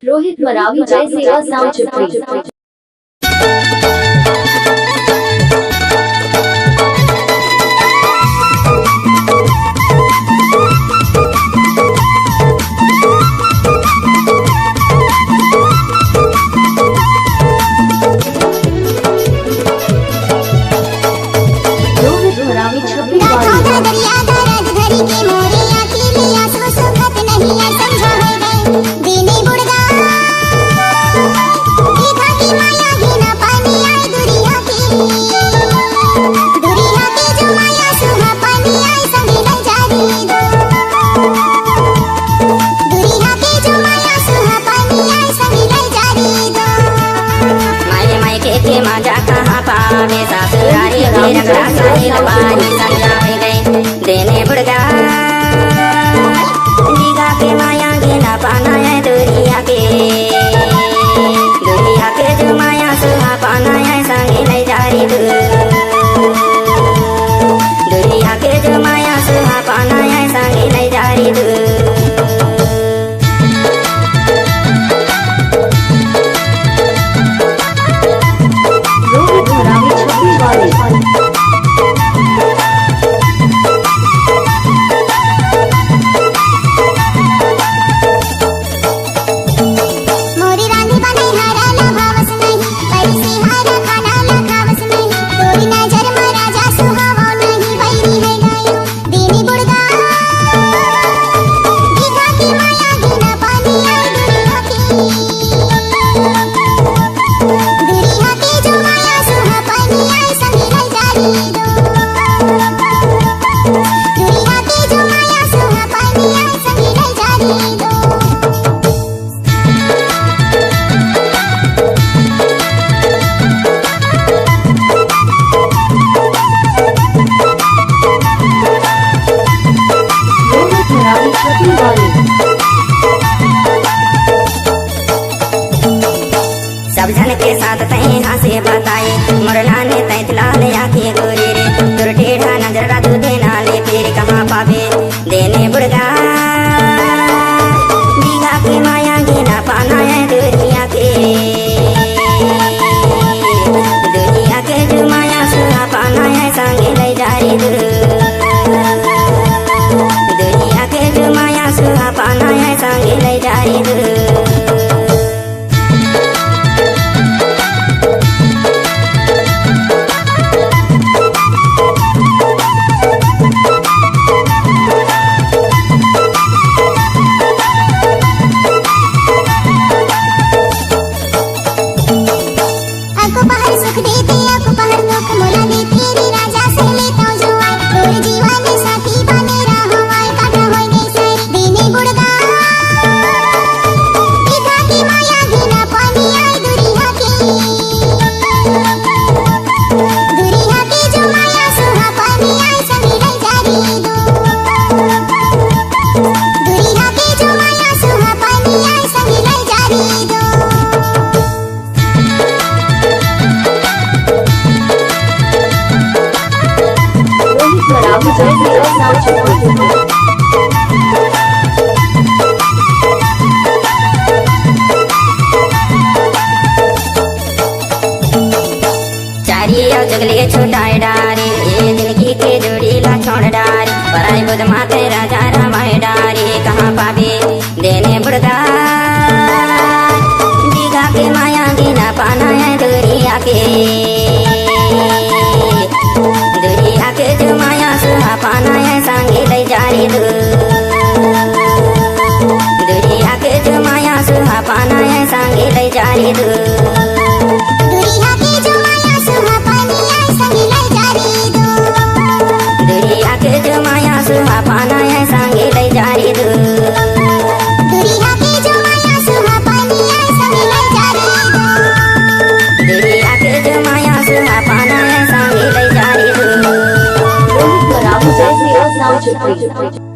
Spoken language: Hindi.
रोहित मरावी जैसे असाम चिपड़ी। रोहित मरावी छपरी पावे ससुरारी फिर साहिल पानी संजाए गए देने बुड़गा दीघा के माया गिना पाना है दुनिया के जो माया सुहा पाना है संगे ले जारी दुनिया के जो माया सुहा पाना है संगे ले जारी सब जन के साथ तई हंसे बताए मुरला ने तैतला ले आके गोरे रे तुर टेढ़ा नजर रा तू देना ले फिर कहाँ पावे देने बुड़गा दीघा की माया गिना पाना है दुनिया के जो माया सुहा पाना है संगे ले जारी दुनिया के जो माया सुहा पाना है संगे ले जारी जगले छोटाए डारे दिल की के जोड़ी ला छोड़ डारे पराई बुध माते राजा रामाय डारे कहाँ पावे देने बुड़गा दीघा के माया गिना पाना है दुनिया के जो माया सुहा पाना है संगे ले जारी दुनिया के जो माया सुहा पाना है संगे ले जारी जो माया सुहा पाना है संगे ले जारी दुनिया के जो माया सुहा पाना है संगे ले जारी रोहित मरावी जैसे असाम चिपड़ी।